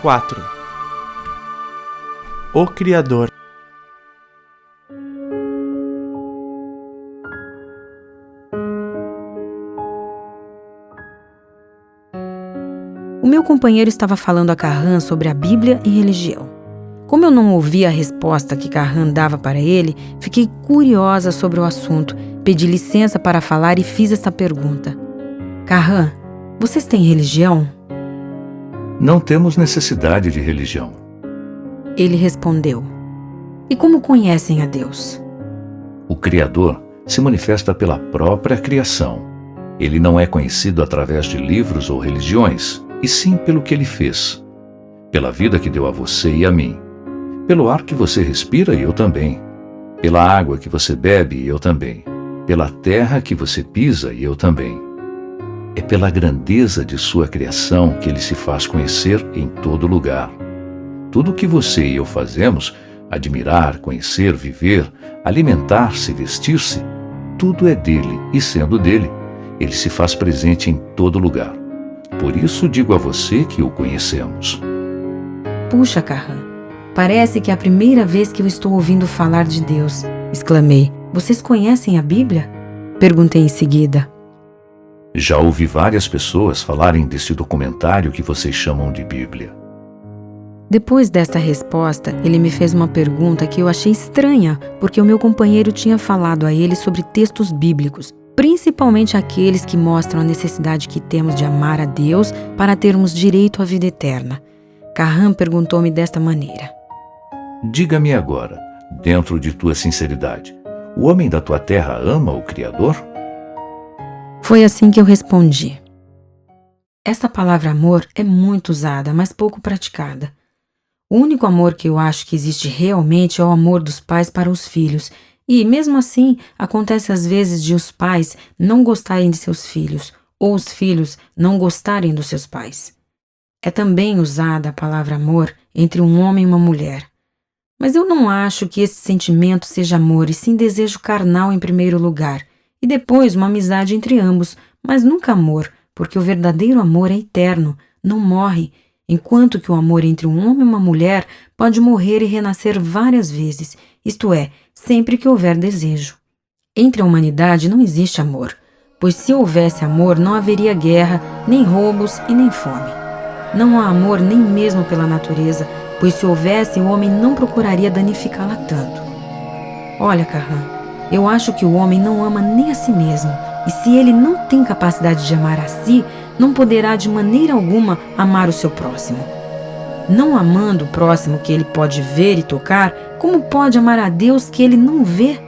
4. O Criador. O meu companheiro estava falando a Kahan sobre a Bíblia e religião. Como eu não ouvi a resposta que Kahan dava para ele, fiquei curiosa sobre o assunto, pedi licença para falar e fiz esta pergunta. Kahan, vocês têm religião? Não temos necessidade de religião. Ele respondeu. E como conhecem a Deus? O Criador se manifesta pela própria criação. Ele não é conhecido através de livros ou religiões, e sim pelo que ele fez. Pela vida que deu a você e a mim. Pelo ar que você respira e eu também. Pela água que você bebe e eu também. Pela terra que você pisa e eu também. É pela grandeza de sua criação que ele se faz conhecer em todo lugar. Tudo o que você e eu fazemos, admirar, conhecer, viver, alimentar-se, vestir-se, tudo é dele e, sendo dele, ele se faz presente em todo lugar. Por isso digo a você que o conhecemos. Puxa, Kahan, parece que é a primeira vez que eu estou ouvindo falar de Deus, exclamei. Vocês conhecem a Bíblia? Perguntei em seguida. Já ouvi várias pessoas falarem desse documentário que vocês chamam de Bíblia. Depois desta resposta, ele me fez uma pergunta que eu achei estranha, porque o meu companheiro tinha falado a ele sobre textos bíblicos, principalmente aqueles que mostram a necessidade que temos de amar a Deus para termos direito à vida eterna. Kahan perguntou-me desta maneira. Diga-me agora, dentro de tua sinceridade, o homem da tua terra ama o Criador? Foi assim que eu respondi. Essa palavra amor é muito usada, mas pouco praticada. O único amor que eu acho que existe realmente é o amor dos pais para os filhos. E, mesmo assim, acontece às vezes de os pais não gostarem de seus filhos, ou os filhos não gostarem dos seus pais. É também usada a palavra amor entre um homem e uma mulher. Mas eu não acho que esse sentimento seja amor, e sim desejo carnal em primeiro lugar, e depois uma amizade entre ambos, mas nunca amor, porque o verdadeiro amor é eterno, não morre, enquanto que o amor entre um homem e uma mulher pode morrer e renascer várias vezes, isto é, sempre que houver desejo. Entre a humanidade não existe amor, pois se houvesse amor não haveria guerra, nem roubos e nem fome. Não há amor nem mesmo pela natureza, pois se houvesse, o homem não procuraria danificá-la tanto. Olha, Kahan, eu acho que o homem não ama nem a si mesmo, e se ele não tem capacidade de amar a si, não poderá de maneira alguma amar o seu próximo. Não amando o próximo que ele pode ver e tocar, como pode amar a Deus que ele não vê?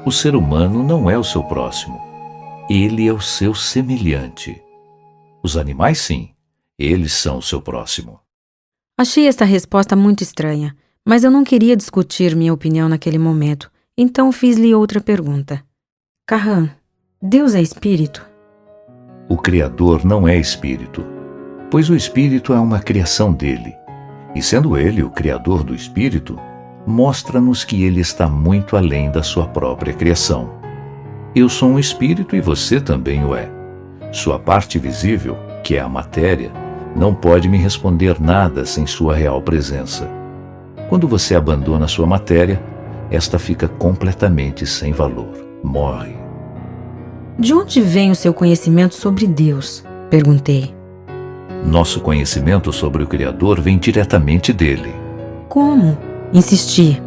O ser humano não é o seu próximo. Ele é o seu semelhante. Os animais, sim. Eles são o seu próximo. Achei esta resposta muito estranha, mas eu não queria discutir minha opinião naquele momento, então fiz-lhe outra pergunta. Kahan, Deus é espírito? O Criador não é espírito, pois o espírito é uma criação dele. E sendo ele o Criador do espírito, mostra-nos que ele está muito além da sua própria criação. Eu sou um espírito e você também o é. Sua parte visível, que é a matéria, não pode me responder nada sem sua real presença. Quando você abandona sua matéria, esta fica completamente sem valor, morre. De onde vem o seu conhecimento sobre Deus? Perguntei. Nosso conhecimento sobre o Criador vem diretamente dele. Como? Insisti.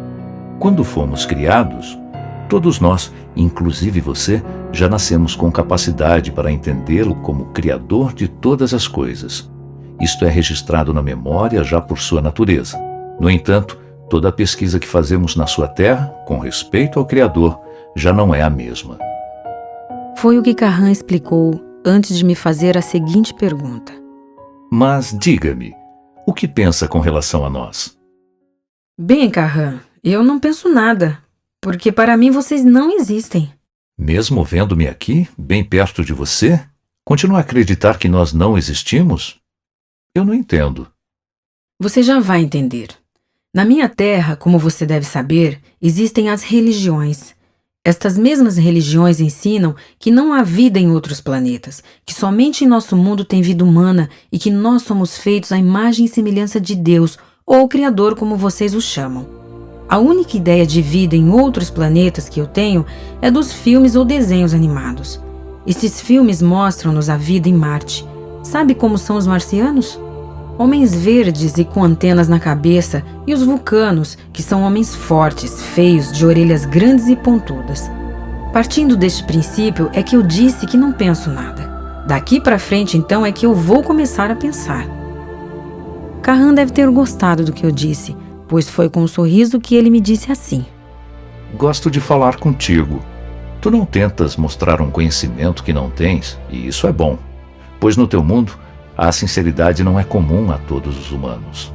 Quando fomos criados, todos nós, inclusive você, já nascemos com capacidade para entendê-lo como Criador de todas as coisas. Isto é registrado na memória já por sua natureza. No entanto, toda a pesquisa que fazemos na sua terra, com respeito ao Criador, já não é a mesma. Foi o que Kahan explicou antes de me fazer a seguinte pergunta. Mas diga-me, o que pensa com relação a nós? Bem, Kahan, eu não penso nada, porque para mim vocês não existem. Mesmo vendo-me aqui, bem perto de você, continua a acreditar que nós não existimos? Eu não entendo. Você já vai entender. Na minha terra, como você deve saber, existem as religiões. Estas mesmas religiões ensinam que não há vida em outros planetas, que somente em nosso mundo tem vida humana e que nós somos feitos à imagem e semelhança de Deus, ou o Criador, como vocês o chamam. A única ideia de vida em outros planetas que eu tenho é dos filmes ou desenhos animados. Estes filmes mostram-nos a vida em Marte. Sabe como são os marcianos? Homens verdes e com antenas na cabeça, e os vulcanos, que são homens fortes, feios, de orelhas grandes e pontudas. Partindo deste princípio é que eu disse que não penso nada. Daqui para frente, então, é que eu vou começar a pensar. Kahan deve ter gostado do que eu disse, pois foi com um sorriso que ele me disse assim: Gosto de falar contigo. Tu não tentas mostrar um conhecimento que não tens, e isso é bom, pois no teu mundo a sinceridade não é comum a todos os humanos.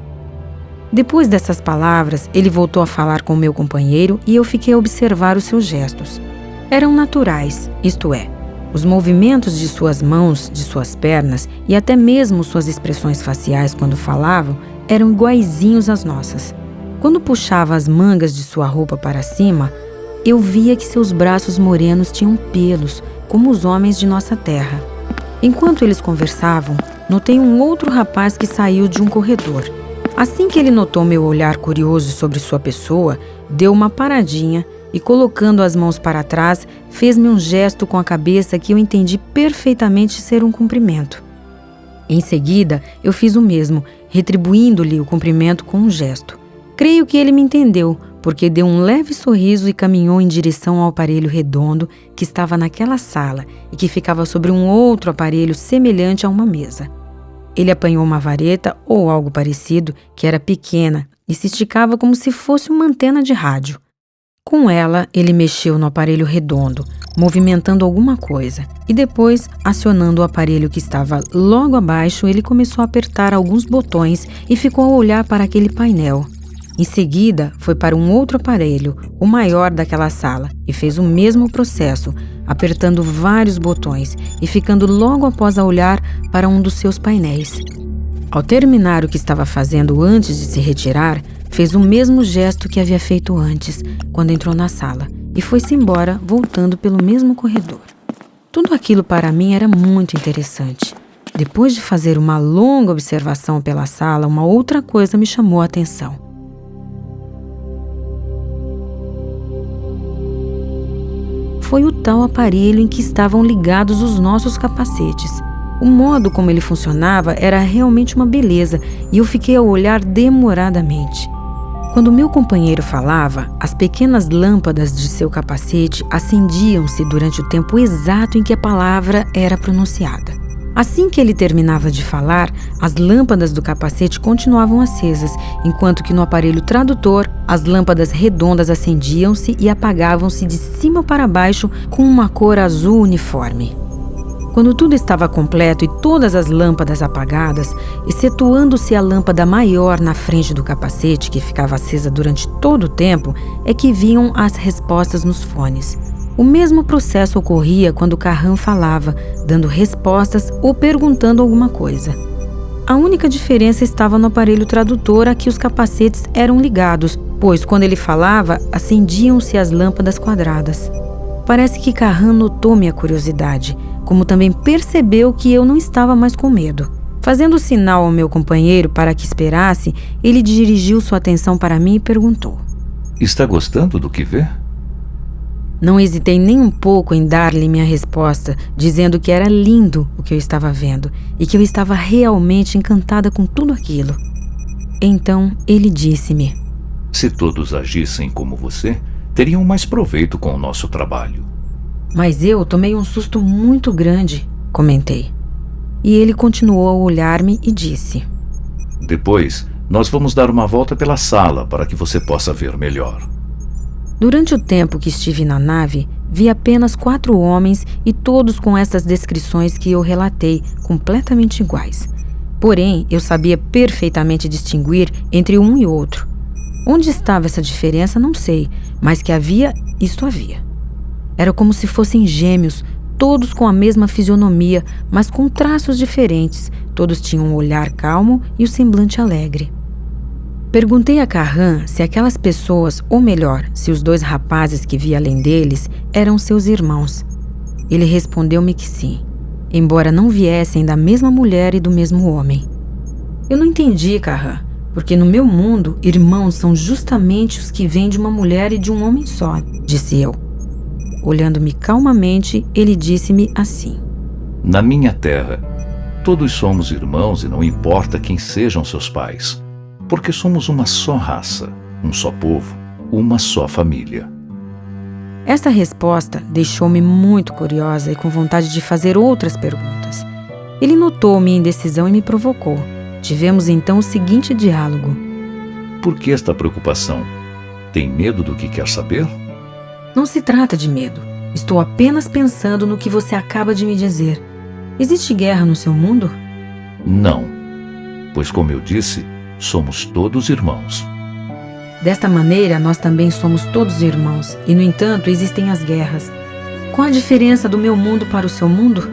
Depois dessas palavras, ele voltou a falar com meu companheiro e eu fiquei a observar os seus gestos. Eram naturais, isto é, os movimentos de suas mãos, de suas pernas e até mesmo suas expressões faciais quando falavam eram iguaizinhos às nossas. Quando puxava as mangas de sua roupa para cima, eu via que seus braços morenos tinham pelos, como os homens de nossa terra. Enquanto eles conversavam, notei um outro rapaz que saiu de um corredor. Assim que ele notou meu olhar curioso sobre sua pessoa, deu uma paradinha e, colocando as mãos para trás, fez-me um gesto com a cabeça que eu entendi perfeitamente ser um cumprimento. Em seguida, eu fiz o mesmo, retribuindo-lhe o cumprimento com um gesto. Creio que ele me entendeu, porque deu um leve sorriso e caminhou em direção ao aparelho redondo que estava naquela sala e que ficava sobre um outro aparelho semelhante a uma mesa. Ele apanhou uma vareta ou algo parecido, que era pequena e se esticava como se fosse uma antena de rádio. Com ela, ele mexeu no aparelho redondo, movimentando alguma coisa, e depois, acionando o aparelho que estava logo abaixo, ele começou a apertar alguns botões e ficou a olhar para aquele painel. Em seguida, foi para um outro aparelho, o maior daquela sala, e fez o mesmo processo, apertando vários botões e ficando logo após a olhar para um dos seus painéis. Ao terminar o que estava fazendo antes de se retirar, fez o mesmo gesto que havia feito antes, quando entrou na sala, e foi-se embora, voltando pelo mesmo corredor. Tudo aquilo para mim era muito interessante. Depois de fazer uma longa observação pela sala, uma outra coisa me chamou a atenção. Foi o tal aparelho em que estavam ligados os nossos capacetes. O modo como ele funcionava era realmente uma beleza e eu fiquei a olhar demoradamente. Quando meu companheiro falava, as pequenas lâmpadas de seu capacete acendiam-se durante o tempo exato em que a palavra era pronunciada. Assim que ele terminava de falar, as lâmpadas do capacete continuavam acesas, enquanto que no aparelho tradutor, as lâmpadas redondas acendiam-se e apagavam-se de cima para baixo com uma cor azul uniforme. Quando tudo estava completo e todas as lâmpadas apagadas, excetuando-se a lâmpada maior na frente do capacete, que ficava acesa durante todo o tempo, é que vinham as respostas nos fones. O mesmo processo ocorria quando Kahan falava, dando respostas ou perguntando alguma coisa. A única diferença estava no aparelho tradutor a que os capacetes eram ligados, pois quando ele falava, acendiam-se as lâmpadas quadradas. Parece que Kahan notou minha curiosidade, como também percebeu que eu não estava mais com medo. Fazendo sinal ao meu companheiro para que esperasse, ele dirigiu sua atenção para mim e perguntou: Está gostando do que vê? Não hesitei nem um pouco em dar-lhe minha resposta, dizendo que era lindo o que eu estava vendo e que eu estava realmente encantada com tudo aquilo. Então ele disse-me: Se todos agissem como você, teriam mais proveito com o nosso trabalho. Mas eu tomei um susto muito grande, comentei. E ele continuou a olhar-me e disse: Depois, nós vamos dar uma volta pela sala para que você possa ver melhor. Durante o tempo que estive na nave, vi apenas 4 homens e todos com essas descrições que eu relatei, completamente iguais. Porém, eu sabia perfeitamente distinguir entre um e outro. Onde estava essa diferença, não sei, mas que havia, isto havia. Era como se fossem gêmeos, todos com a mesma fisionomia, mas com traços diferentes. Todos tinham um olhar calmo e o semblante alegre. Perguntei a Carran se aquelas pessoas, ou melhor, se os 2 rapazes que vi além deles, eram seus irmãos. Ele respondeu-me que sim, embora não viessem da mesma mulher e do mesmo homem. Eu não entendi, Carran, porque no meu mundo, irmãos são justamente os que vêm de uma mulher e de um homem só, disse eu. Olhando-me calmamente, ele disse-me assim: Na minha terra, todos somos irmãos e não importa quem sejam seus pais, porque somos uma só raça, um só povo, uma só família. Esta resposta deixou-me muito curiosa e com vontade de fazer outras perguntas. Ele notou minha indecisão e me provocou. Tivemos então o seguinte diálogo: Por que esta preocupação? Tem medo do que quer saber? Não se trata de medo. Estou apenas pensando no que você acaba de me dizer. Existe guerra no seu mundo? Não, pois como eu disse, somos todos irmãos. Desta maneira, nós também somos todos irmãos, e no entanto existem as guerras. Qual a diferença do meu mundo para o seu mundo?